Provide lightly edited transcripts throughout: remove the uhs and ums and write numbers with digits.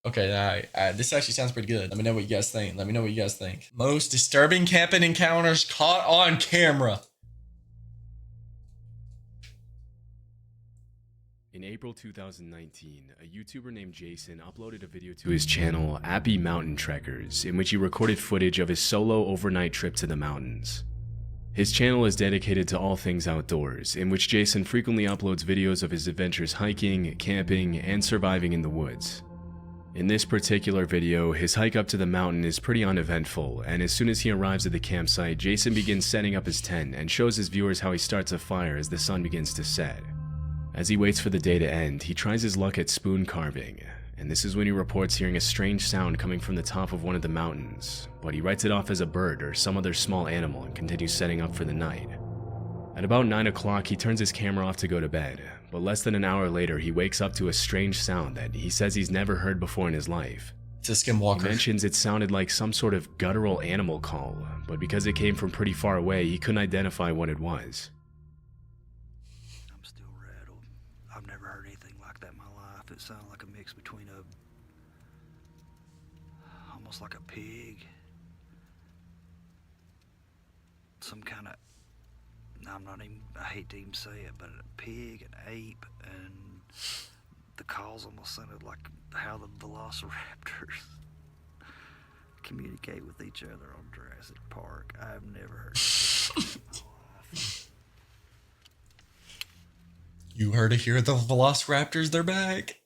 Okay, this actually sounds pretty good. Let me know what you guys think. Let me know what you guys think. Most disturbing camping encounters caught on camera. In April 2019, a YouTuber named Jason uploaded a video to his channel, Appy Mountain Trekkers, in which he recorded footage of his solo overnight trip to the mountains. His channel is dedicated to all things outdoors, in which Jason frequently uploads videos of his adventures hiking, camping, and surviving in the woods. In this particular video, his hike up to the mountain is pretty uneventful, and as soon as he arrives at the campsite, Jason begins setting up his tent and shows his viewers how he starts a fire as the sun begins to set. As he waits for the day to end, he tries his luck at spoon carving, and this is when he reports hearing a strange sound coming from the top of one of the mountains, but he writes it off as a bird or some other small animal and continues setting up for the night. At about 9 o'clock, he turns his camera off to go to bed, but less than an hour later, he wakes up to a strange sound that he says he's never heard before in his life. It's a skinwalker. He mentions it sounded like some sort of guttural animal call, but because it came from pretty far away, he couldn't identify what it was. I'm still rattled. I've never heard anything like that in my life. It sounded like a mix between almost like a pig, some kind of, I hate to even say it, but a pig, an ape, and the calls almost sounded like how the velociraptors communicate with each other on Jurassic Park. I've never heard it in my life. You heard it here, the velociraptors, they're back.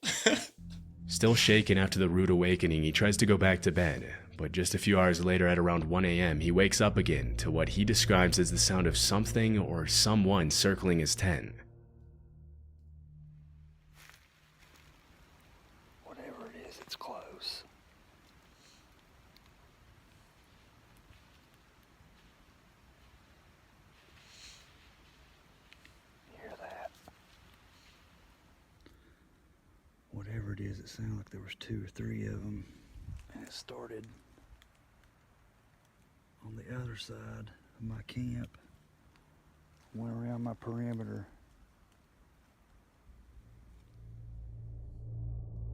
Still shaken after the rude awakening, he tries to go back to bed, but just a few hours later at around 1 a.m., he wakes up again to what he describes as the sound of something or someone circling his tent. Whatever it is, it's close. You hear that? Whatever it is, it sounded like there was 2 or 3 of them, and it started on the other side of my camp, went around my perimeter.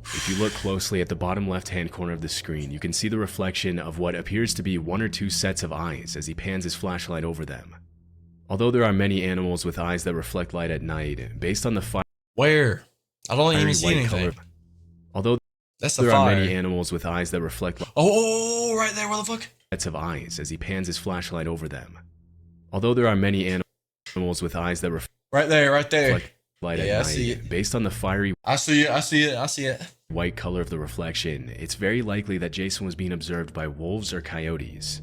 If you look closely at the bottom left-hand corner of the screen, you can see the reflection of what appears to be 1 or 2 sets of eyes as he pans his flashlight over them. Although there are many animals with eyes that reflect light at night, based on the fire... Where? I don't even see anything. Although that's the there fire. are many animals with eyes that reflect Oh, right there, what the fuck? Sets of eyes as he pans his flashlight over them. Although there are many animals with eyes that reflect right there. light at I night, see it. based on the fiery I see it. white color of the reflection, it's very likely that Jason was being observed by wolves or coyotes.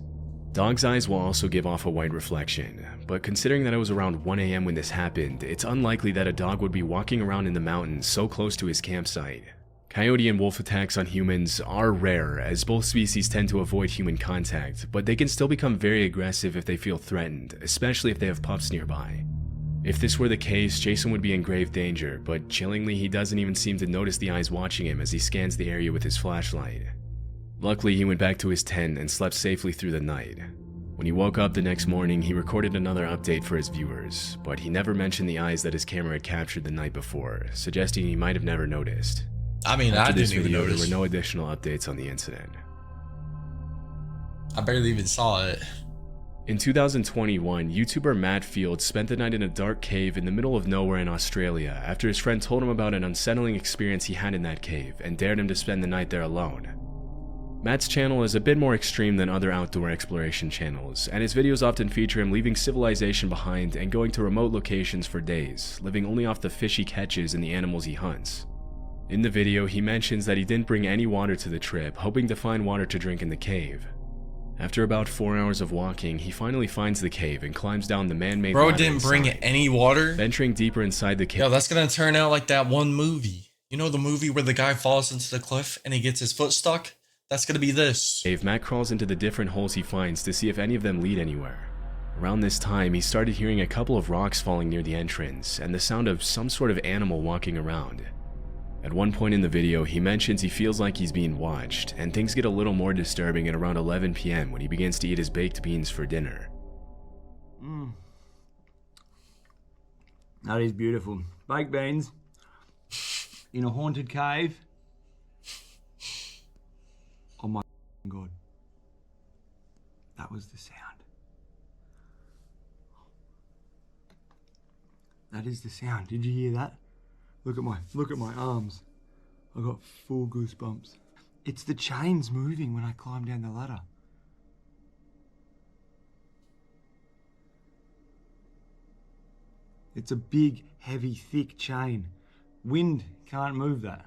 Dog's eyes will also give off a white reflection, but considering that it was around 1 a.m. when this happened, it's unlikely that a dog would be walking around in the mountains so close to his campsite. Coyote and wolf attacks on humans are rare, as both species tend to avoid human contact, but they can still become very aggressive if they feel threatened, especially if they have pups nearby. If this were the case, Jason would be in grave danger, but chillingly he doesn't even seem to notice the eyes watching him as he scans the area with his flashlight. Luckily, he went back to his tent and slept safely through the night. When he woke up the next morning, he recorded another update for his viewers, but he never mentioned the eyes that his camera had captured the night before, suggesting he might have never noticed. I mean, After I this didn't even video, notice. there were no additional updates on the incident. I barely even saw it. In 2021, YouTuber Matt Field spent the night in a dark cave in the middle of nowhere in Australia after his friend told him about an unsettling experience he had in that cave and dared him to spend the night there alone. Matt's channel is a bit more extreme than other outdoor exploration channels, and his videos often feature him leaving civilization behind and going to remote locations for days, living only off the fish he catches and the animals he hunts. In the video, he mentions that he didn't bring any water to the trip, hoping to find water to drink in the cave. After about 4 hours of walking, he finally finds the cave and climbs down the man-made ladder. Bro didn't bring any water? Venturing deeper inside the cave. Yo, that's gonna turn out like that one movie. You know the movie where the guy falls into the cliff and he gets his foot stuck? That's gonna be this. Matt crawls into the different holes he finds to see if any of them lead anywhere. Around this time, he started hearing a couple of rocks falling near the entrance and the sound of some sort of animal walking around. At one point in the video, he mentions he feels like he's being watched, and things get a little more disturbing at around 11 p.m. when he begins to eat his baked beans for dinner. That is beautiful. Baked beans in a haunted cave. Oh my God. That was the sound. That is the sound. Did you hear that? Look at my arms. I got full goosebumps. It's the chains moving when I climb down the ladder. It's a big, heavy, thick chain. Wind can't move that.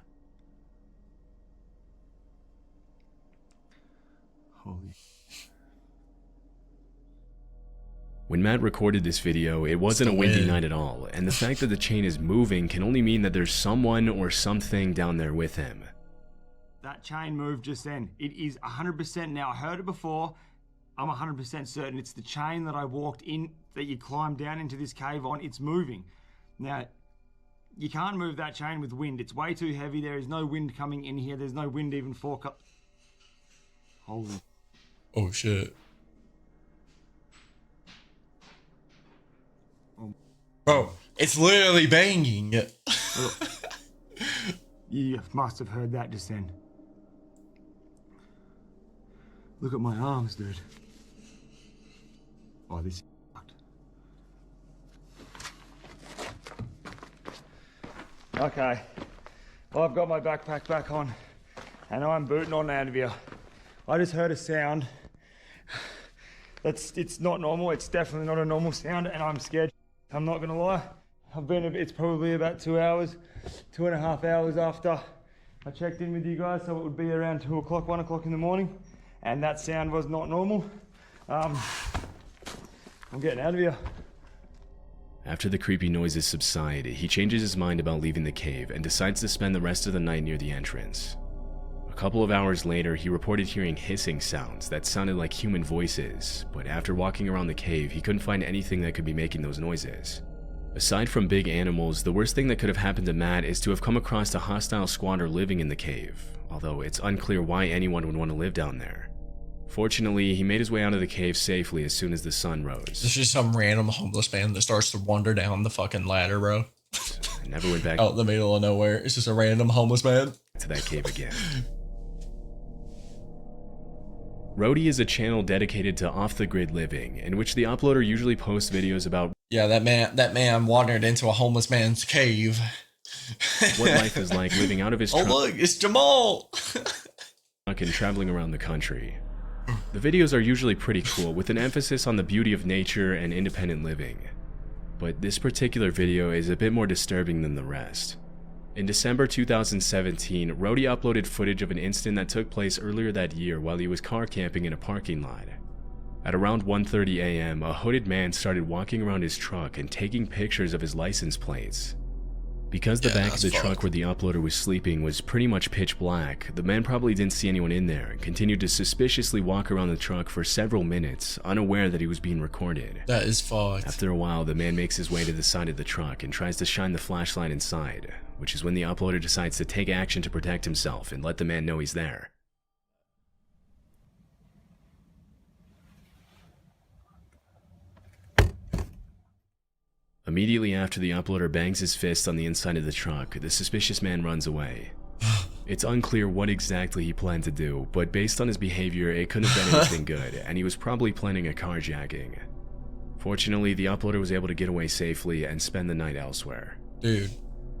Holy. When Matt recorded this video, it wasn't a windy night at all, and the fact that the chain is moving can only mean that there's someone or something down there with him. That chain moved just then. It is 100% now. I heard it before. I'm 100% certain it's the chain that I walked in, that you climbed down into this cave on. It's moving. Now, you can't move that chain with wind. It's way too heavy. There is no wind coming in here. There's no wind even forecast. Holy. Oh shit. Bro, it's literally banging. You must have heard that just then. Look at my arms, dude. Oh, this is fucked. Okay. Well, I've got my backpack back on, and I'm booting on out of here. I just heard a sound. It's not normal. It's definitely not a normal sound, and I'm scared. I'm not gonna lie. It's probably about 2 hours, 2.5 hours after I checked in with you guys, so it would be around 2 o'clock, 1 o'clock in the morning, and that sound was not normal. I'm getting out of here. After the creepy noises subside, he changes his mind about leaving the cave and decides to spend the rest of the night near the entrance. A couple of hours later, he reported hearing hissing sounds that sounded like human voices, but after walking around the cave, he couldn't find anything that could be making those noises. Aside from big animals, the worst thing that could have happened to Matt is to have come across a hostile squatter living in the cave, although it's unclear why anyone would want to live down there. Fortunately, he made his way out of the cave safely as soon as the sun rose. This is some random homeless man that starts to wander down the fucking ladder, bro. I never went back out in the middle of nowhere. It's just a random homeless man to that cave again. Roadie is a channel dedicated to off-the-grid living, in which the uploader usually posts videos about that man wandered into a homeless man's cave. what life is like living out of his truck. Oh look, it's Jamal! And traveling around the country. The videos are usually pretty cool, with an emphasis on the beauty of nature and independent living. But this particular video is a bit more disturbing than the rest. In December 2017, Roadie uploaded footage of an incident that took place earlier that year while he was car camping in a parking lot. At around 1:30 a.m., a hooded man started walking around his truck and taking pictures of his license plates. Because the back of the truck where the uploader was sleeping was pretty much pitch black, the man probably didn't see anyone in there and continued to suspiciously walk around the truck for several minutes, unaware that he was being recorded. That is fucked. After a while, the man makes his way to the side of the truck and tries to shine the flashlight inside, which is when the uploader decides to take action to protect himself and let the man know he's there. Immediately after the uploader bangs his fist on the inside of the truck, the suspicious man runs away. It's unclear what exactly he planned to do, but based on his behavior, it couldn't have been anything good, and he was probably planning a carjacking. Fortunately, the uploader was able to get away safely and spend the night elsewhere. Dude,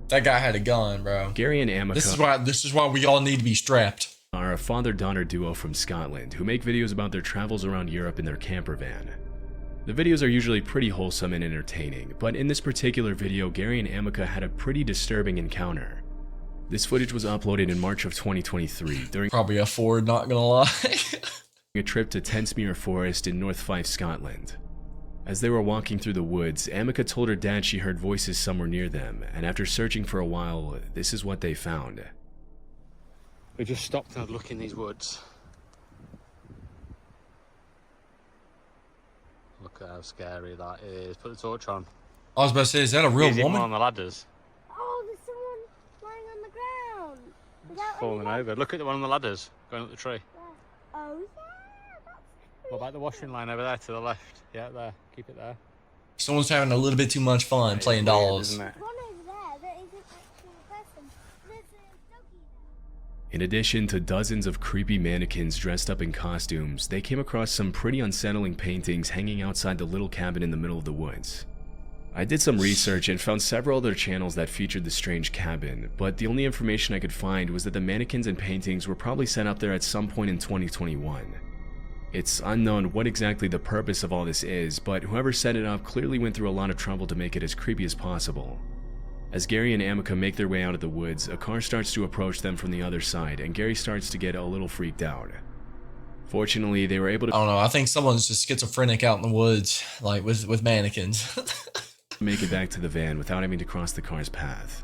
that guy had a gun, bro. Gary and Amica. This is why we all need to be strapped. Are a father-daughter duo from Scotland who make videos about their travels around Europe in their camper van. The videos are usually pretty wholesome and entertaining, but in this particular video, Gary and Amica had a pretty disturbing encounter. This footage was uploaded in March of 2023 during probably a Ford, not gonna lie. a trip to Tensmere Forest in North Fife, Scotland. As they were walking through the woods, Amica told her dad she heard voices somewhere near them, and after searching for a while, this is what they found. We just stopped and had a look in these woods. Look at how scary that is. Put the torch on. I was about to say, is that a real woman? On the ladders. Oh, there's someone lying on the ground. Without Falling over. Look at the one on the ladders going up the tree. Oh, yeah, that's What about the washing line over there to the left? Yeah, there. Keep it there. Someone's having a little bit too much fun playing dolls. Isn't it? one over there that isn't actually a person. There's a doggy there. In addition to dozens of creepy mannequins dressed up in costumes, they came across some pretty unsettling paintings hanging outside the little cabin in the middle of the woods. I did some research and found several other channels that featured the strange cabin, but the only information I could find was that the mannequins and paintings were probably set up there at some point in 2021. It's unknown what exactly the purpose of all this is, but whoever set it up clearly went through a lot of trouble to make it as creepy as possible. As Gary and Amica make their way out of the woods, a car starts to approach them from the other side, and Gary starts to get a little freaked out. Fortunately, they were able to I don't know. I think someone's just schizophrenic out in the woods, like with mannequins. make it back to the van without having to cross the car's path.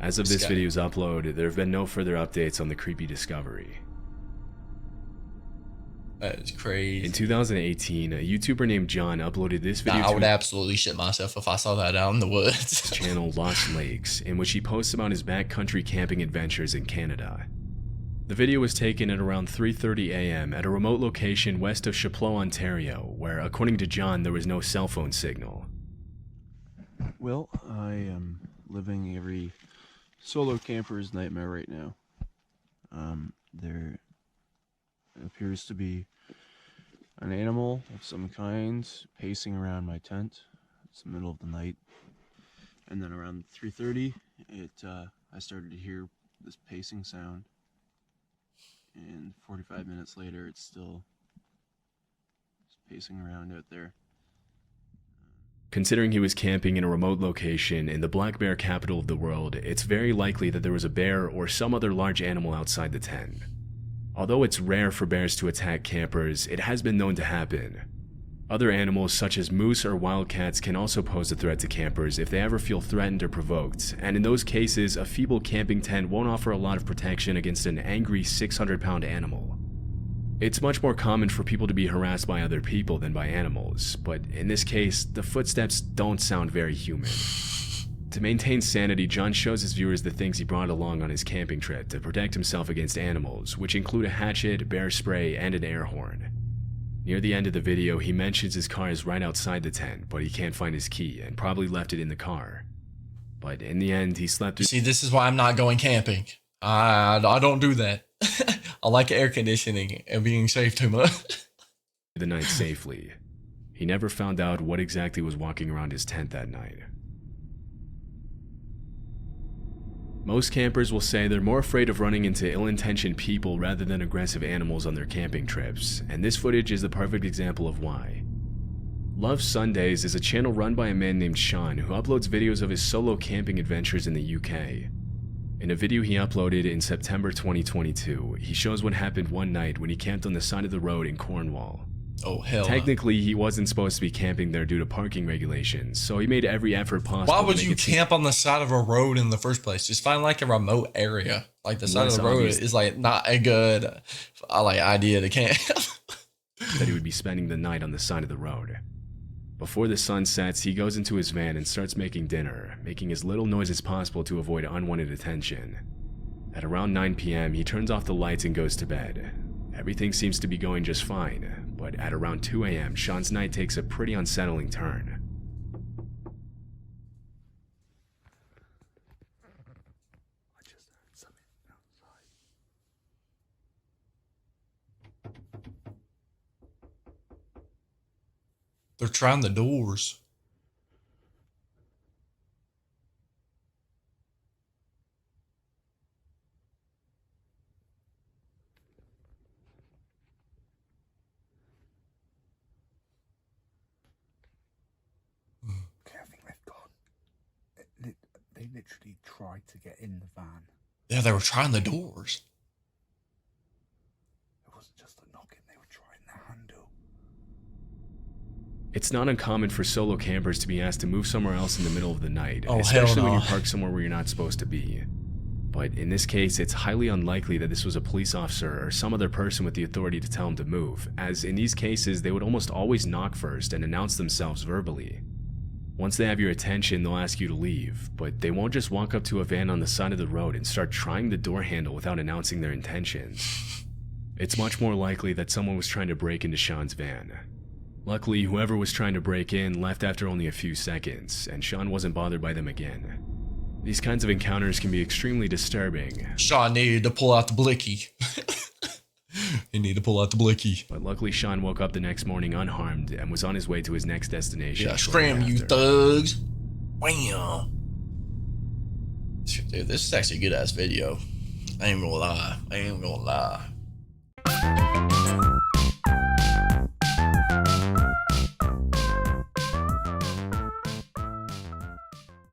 As of this Scott. video's upload, there have been no further updates on the creepy discovery. That is crazy. In 2018, a YouTuber named John uploaded this video I to would absolutely shit myself if I saw that out in the woods. his channel Lost Lakes, in which he posts about his backcountry camping adventures in Canada. The video was taken at around 3:30 a.m. at a remote location west of Chapleau, Ontario, where, according to John, there was no cell phone signal. Well, I am living every solo camper's nightmare right now. There appears to be an animal of some kind pacing around my tent. It's the middle of the night, and then around 3:30, I started to hear this pacing sound, and 45 minutes later, it's still pacing around out there. Considering he was camping in a remote location in the black bear capital of the world, it's very likely that there was a bear or some other large animal outside the tent. Although it's rare for bears to attack campers, it has been known to happen. Other animals such as moose or wildcats can also pose a threat to campers if they ever feel threatened or provoked, and in those cases, a feeble camping tent won't offer a lot of protection against an angry 600-pound animal. It's much more common for people to be harassed by other people than by animals, but in this case, the footsteps don't sound very human. To maintain sanity, John shows his viewers the things he brought along on his camping trip to protect himself against animals, which include a hatchet, bear spray, and an air horn. Near the end of the video, he mentions his car is right outside the tent, but he can't find his key and probably left it in the car. But in the end, he slept through See, this is why I'm not going camping. I don't do that. I like air conditioning and being safe too much. the night safely. He never found out what exactly was walking around his tent that night. Most campers will say they're more afraid of running into ill-intentioned people rather than aggressive animals on their camping trips, and this footage is the perfect example of why. Love Sundays is a channel run by a man named Sean who uploads videos of his solo camping adventures in the UK. In a video he uploaded in September 2022, he shows what happened one night when he camped on the side of the road in Cornwall. Oh, hell. Technically, he wasn't supposed to be camping there due to parking regulations, so he made every effort possible. Why to would make you it seem camp on the side of a road in the first place? Just find like a remote area. Like the side of the road obvious. is like not a good idea to camp. that he would be spending the night on the side of the road. Before the sun sets, he goes into his van and starts making dinner, making as little noise as possible to avoid unwanted attention. At around 9 p.m., he turns off the lights and goes to bed. Everything seems to be going just fine, but at around 2 a.m., Sean's night takes a pretty unsettling turn. I just heard something outside. They're trying the doors. Okay, I think they've gone. They literally tried to get in the van. Yeah, they were trying the doors. It wasn't just a knocking, they were trying the handle. It's not uncommon for solo campers to be asked to move somewhere else in the middle of the night, Oh, hell especially when no. you park somewhere where you're not supposed to be. But in this case, it's highly unlikely that this was a police officer or some other person with the authority to tell him to move, as in these cases, they would almost always knock first and announce themselves verbally. Once they have your attention, they'll ask you to leave, but they won't just walk up to a van on the side of the road and start trying the door handle without announcing their intentions. It's much more likely that someone was trying to break into Sean's van. Luckily, whoever was trying to break in left after only a few seconds, and Sean wasn't bothered by them again. These kinds of encounters can be extremely disturbing. Sean needed to pull out the blicky. He needed to pull out the blicky. But luckily Sean woke up the next morning unharmed and was on his way to his next destination. Yeah, shortly scram you after. thugs. Wham. Dude, this is actually a good ass video. I ain't gonna lie.